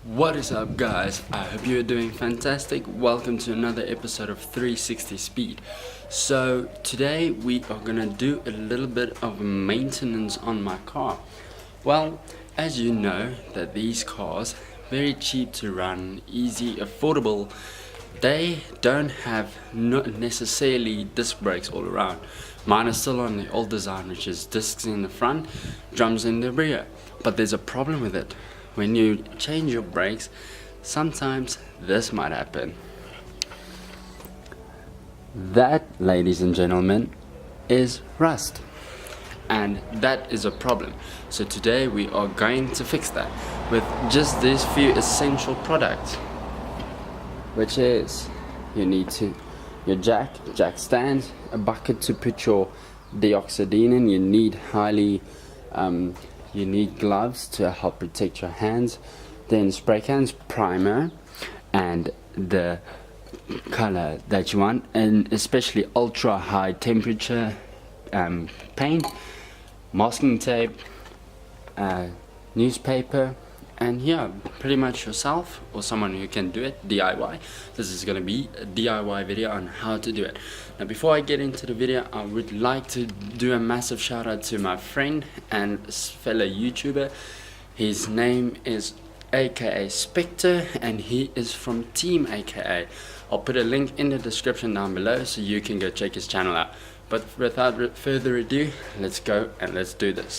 What is up, guys? I hope you're doing fantastic. Welcome to another episode of 360 Speed. So today we are gonna do a little bit of maintenance on my car. Well, as you know that these cars, very cheap to run, easy, affordable, they don't have not necessarily disc brakes all around. Mine are still on the old design, which is discs in the front, drums in the rear. But there's a problem with it. When you change your brakes, sometimes this might happen. That, ladies and gentlemen, is rust. And that is a problem. So today we are going to fix that with just these few essential products. Which is, you need your jack stand, a bucket to put your deoxidine in, you need you need gloves to help protect your hands, then spray cans, primer, and the color that you want, and especially ultra high temperature paint, masking tape, newspaper, and yeah, pretty much yourself or someone who can do it DIY. This is going to be a DIY video on how to do it. Now before I get into the video, I would like to do a massive shout out to my friend and fellow YouTuber. His name is aka Spectre and he is from Team aka. I'll put a link in the description down below so you can go check his channel out. But without further ado, let's go and let's do this.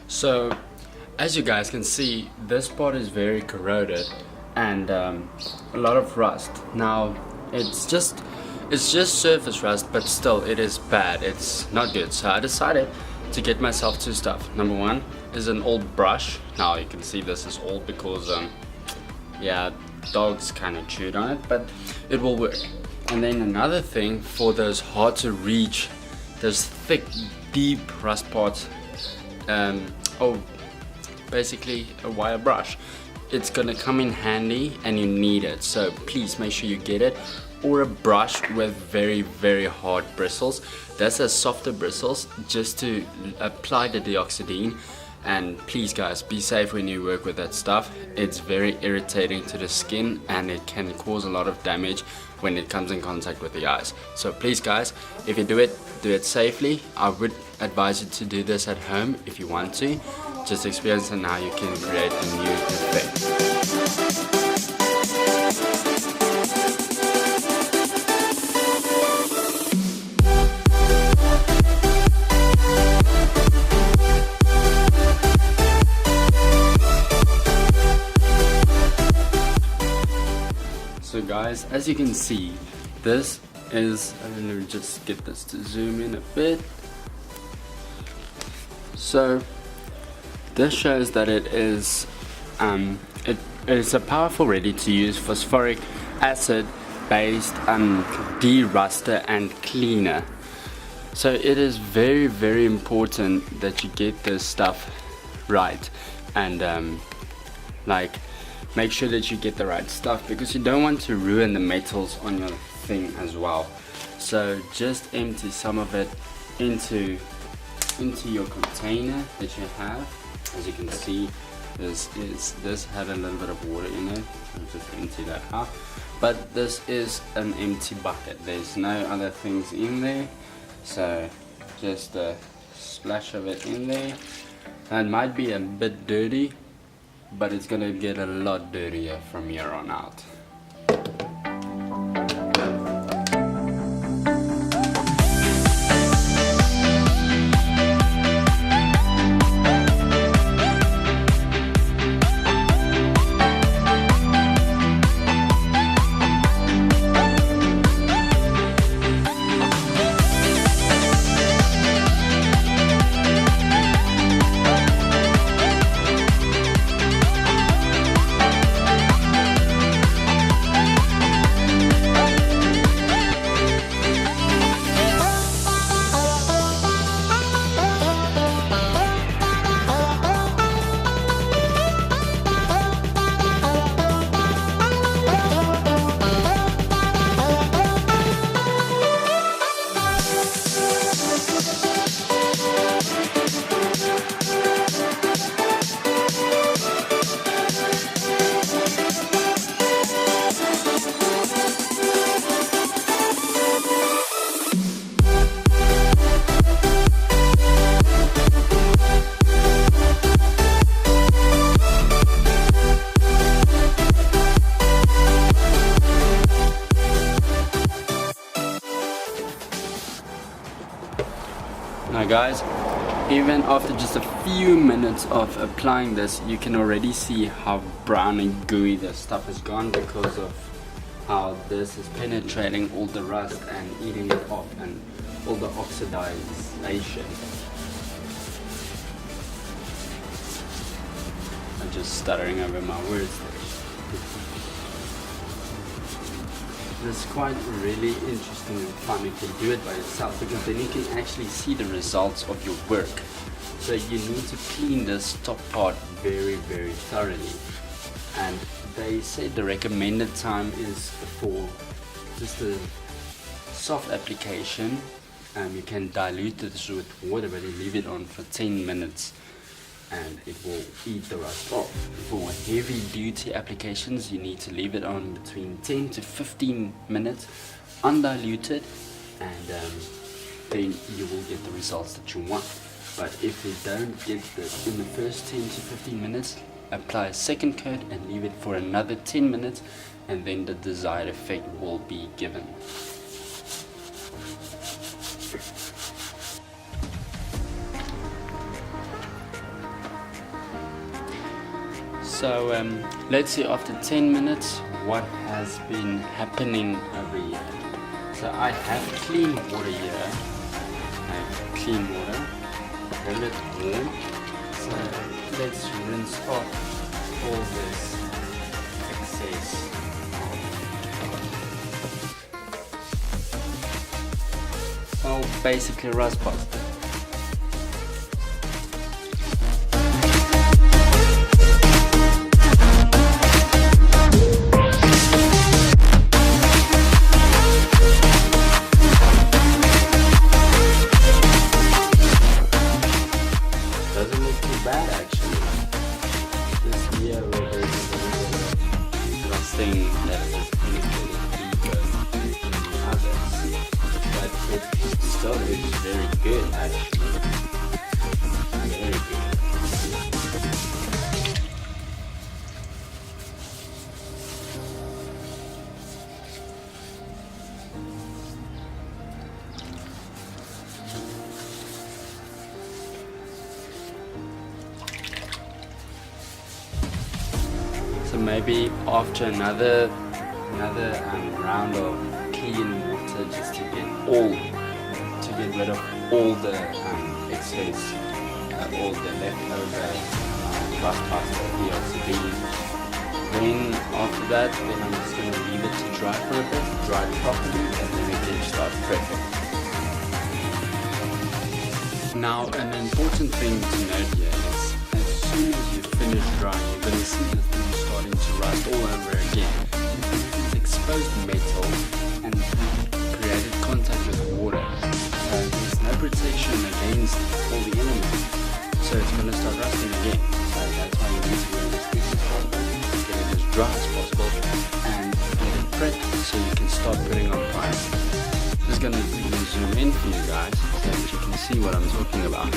So as you guys can see, this part is very corroded and a lot of rust. Now it's just surface rust, but still it is bad, it's not good. So I decided to get myself two stuff. Number one, is an old brush. Now you can see this is old because yeah, dogs kind of chewed on it, but it will work. And then another thing for those hard to reach, those thick, deep rust parts, basically a wire brush. It's gonna come in handy and you need it, so please make sure you get it. Or a brush with very, very hard bristles. That's a softer bristles, just to apply the Dioxidine. And please guys, be safe when you work with that stuff. It's very irritating to the skin and it can cause a lot of damage when it comes in contact with the eyes. So please guys, if you do it safely. I would advise you to do this at home if you want to. Just experience and how you can create a new effect. So guys, as you can see, this is, let me just get this to zoom in a bit. So this shows that it is a powerful ready to use phosphoric acid based de-ruster and cleaner. So it is very, very important that you get this stuff right, and like make sure that you get the right stuff, because you don't want to ruin the metals on your thing as well. So just empty some of it into your container that you have. As you can see, this had a little bit of water in it. I'll just empty that out. But this is an empty bucket. There's no other things in there. So just a splash of it in there. It might be a bit dirty, but it's gonna get a lot dirtier from here on out. Now guys, even after just a few minutes of applying this, you can already see how brown and gooey the stuff has gone, because of how this is penetrating all the rust and eating it off and all the oxidization. I'm just stuttering over my words there. It's quite really interesting and fun if you do it by yourself, because then you can actually see the results of your work. So you need to clean this top part very, very thoroughly. And they say the recommended time is for just a soft application. You can dilute this with water, but you leave it on for 10 minutes and it will eat the rust off. For heavy duty applications, you need to leave it on between 10 to 15 minutes undiluted, and then you will get the results that you want. But if you don't get this in the first 10 to 15 minutes, apply a second coat and leave it for another 10 minutes, and then the desired effect will be given. So let's see after 10 minutes what has been happening over here. So I have clean water here. I have clean water, a little warm. So let's rinse off all this excess. Well, basically rust positive. Doesn't look too bad actually. This here where there's a little rusting that is indicated deeper than the others, but it still looks very good actually. Very good. So maybe after another round of clean water, just to get rid of all the excess, all the leftover rust pasta PLCB. Then after that, then I'm just going to leave it to dry for a bit, dry properly, and then we can start prepping. Now, an important thing to note here is, as soon as you finish drying, you're going to see the thing starting to rust all over again. It's exposed metal and created contact with water. So there's no protection against all the elements. So it's going to start rusting again. So that's why you need to wear this piece of cotton, get it as dry as possible, and get it prepped so you can start putting on primer. Just going to quickly zoom in for you guys so that you can see what I'm talking about.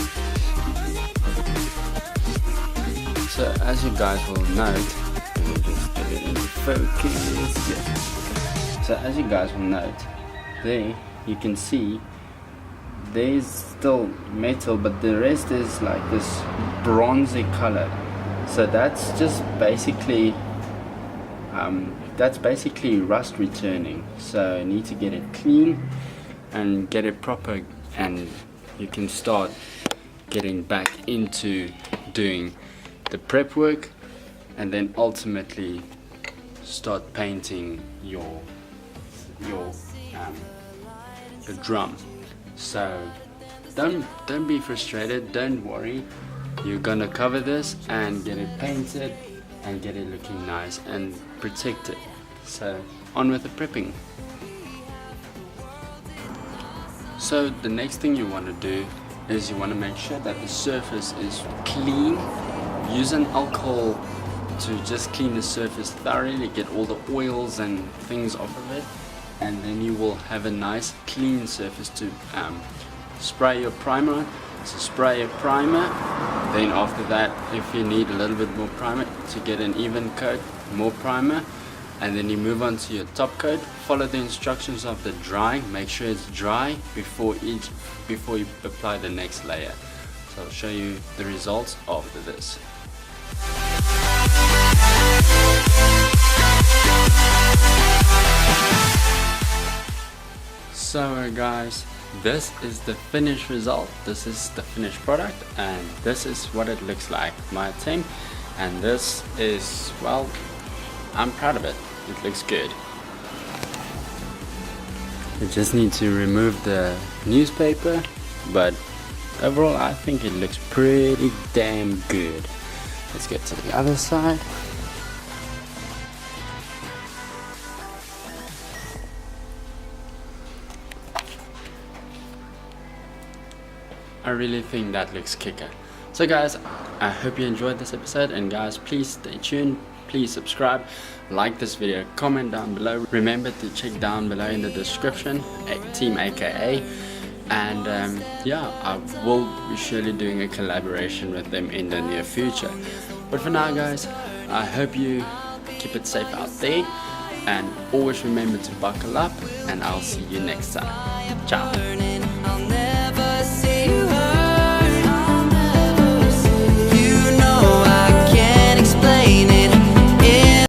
So as you guys will note, let me just get it into focus. Yeah. So as you guys will note, there you can see there's still metal, but the rest is like this bronzy color. So that's just basically rust returning. So you need to get it clean and get it proper, and you can start getting back into doing the prep work, and then ultimately start painting your the drum. So don't be frustrated, don't worry. You're gonna cover this and get it painted and get it looking nice and protected. So on with the prepping. So the next thing you want to do is you want to make sure that the surface is clean. Use an alcohol to just clean the surface thoroughly, get all the oils and things off of it, and then you will have a nice clean surface to spray your primer on. So spray your primer, then after that, if you need a little bit more primer to get an even coat, more primer, and then you move on to your top coat. Follow the instructions of the drying, make sure it's dry before you apply the next layer. So I'll show you the results after this. So guys, this is the finished result, this is the finished product, and this is what it looks like, my attempt. And this is, well, I'm proud of it, it looks good. You just need to remove the newspaper, but overall I think it looks pretty damn good. Let's get to the other side. I really think that looks kicker. So guys, I hope you enjoyed this episode, and guys, please stay tuned, please subscribe, like this video, comment down below. Remember to check down below in the description, Team AKA, and yeah, I will be surely doing a collaboration with them in the near future. But for now guys, I hope you keep it safe out there, and always remember to buckle up, and I'll see you next time. Ciao.